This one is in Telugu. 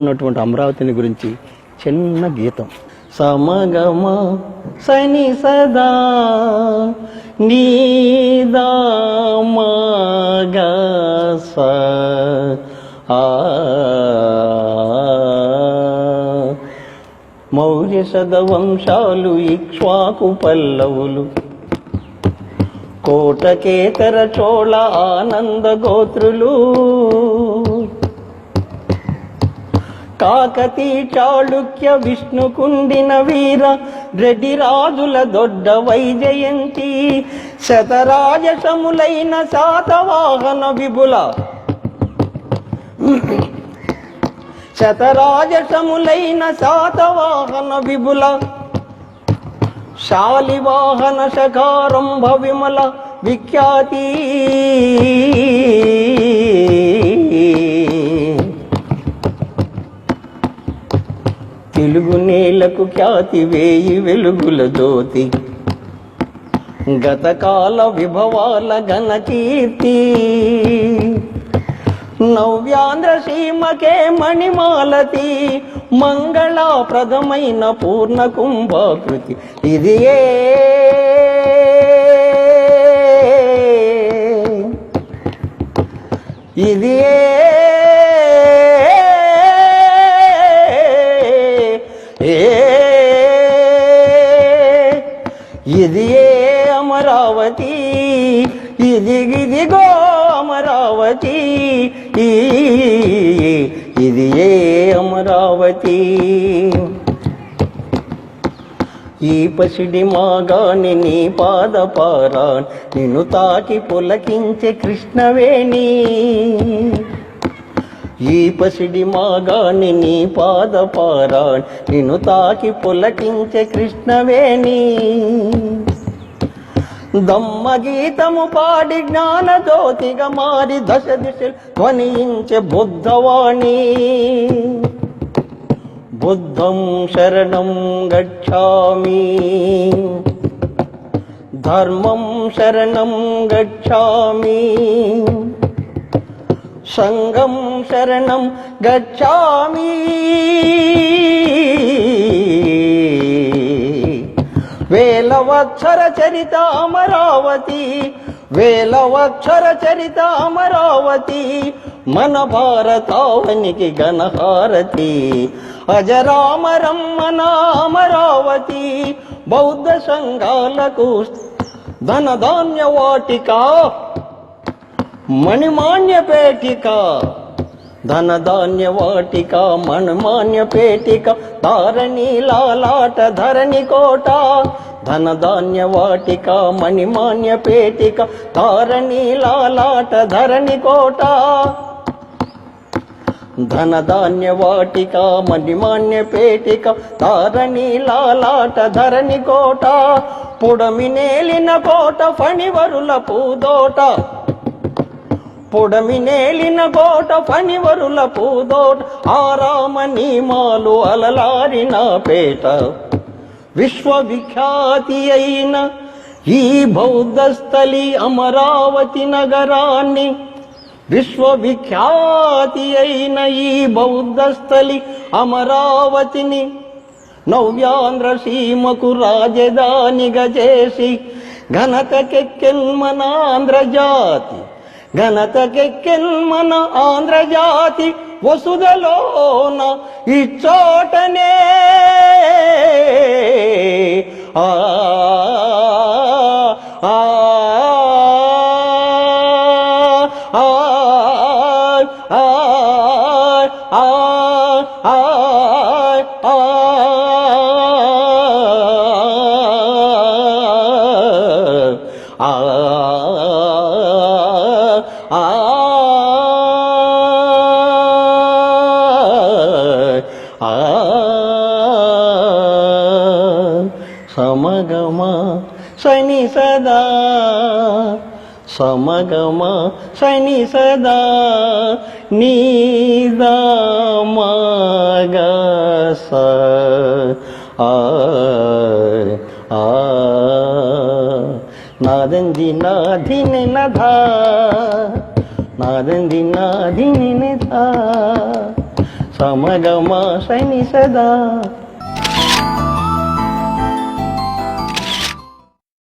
ఉన్నటువంటి అమరావతిని గురించి చిన్న గీతం. సమగమ సని సదా నీదామగస మౌర్య శతవంశాలు ఇక్ష్వాకు పల్లవులు కోటకేతర చోళ ఆనంద గోత్రులు కాకతీ చాళుక్య విష్ణుకుండిన వీర రెడ్డి రాజుల దొడ్డ వైజయంతి శతరాజసములైన శాతవాహన విభుల శతరాజసములైన శాతవాహన విభుల శాలివాహన శకారంభ విమల విఖ్యాతి తెలుగు నేలకు ఖ్యాతి వేయి వెలుగుల జ్యోతి గతకాల విభవాల ఘన కీర్తి నవ్యాంధ్ర సీమకే మణిమాలతి మంగళాప్రదమైన పూర్ణ కుంభాకృతి ఇది ఇది ఇది అమరావతి ఇదిగో అమరావతి ఇది అమరావతి ఈ పసిడి మాగాని నీ పాదపారాన్ నిన్ను తాకి పులకించే కృష్ణవేణి ఈ పసిడి మాగాని నీ పాదపారాన్ నిన్ను తాకి పులకించే కృష్ణవేణి దమ్మ గీతము పాడి జ్ఞాన జ్యోతిగా మారి దశ దిశలు ధ్వనించే బుద్ధవాణి బుద్ధం శరణం గచ్ఛామి ధర్మం శరణం గచ్ఛామి సంఘం శరణం గచ్ఛామి వేలవక్షర చరిత అమరావతి వేలవక్షర చరిత అమరావతి మన భారతావనికి ఘనహారతి అజరామరం మన అమరావతి బౌద్ధ సంఘాలకు ధనధాన్య వాటిక మణిమాన్య పేటిక ధనధాన్య వాటిక మణిమాన్య పేటిక తారణి లాలాట ధరణి కోట ధనధాన్య వాటిక మణిమాన్య పేటిక తారణి లాలాట ధరణి కోట ధనధాన్య వాటిక మణిమాన్య పేటిక తారణి లాలాట ధరణి కోట పుడమి నేలిన కోట ఫణివరుల పూదోట పొడమి నేలిన కోట ఫణివరుల పూదోట ఆరామ నీమాలు అలలారిన పేట విశ్వవిఖ్యాతి అయిన ఈ బౌద్ధస్థలి అమరావతి నగరాన్ని విశ్వవిఖ్యాతి అయిన ఈ బౌద్ధస్థలి అమరావతిని నవ్యాంధ్ర సీమకు రాజధానిగా చేసి ఘనతకెక్కెన్ ఆంధ్రజాతి ఘనతకెక్కెన్ మన ఆంధ్రజాతి వసుధలోన ఇచ్చోటనే ఆ ఆ సమగమ సని సదా సమగమ సని సదా నీదామగస నాదంది నాధిని నధా నాదంది నాధిని నిధా సమగమ శని సదా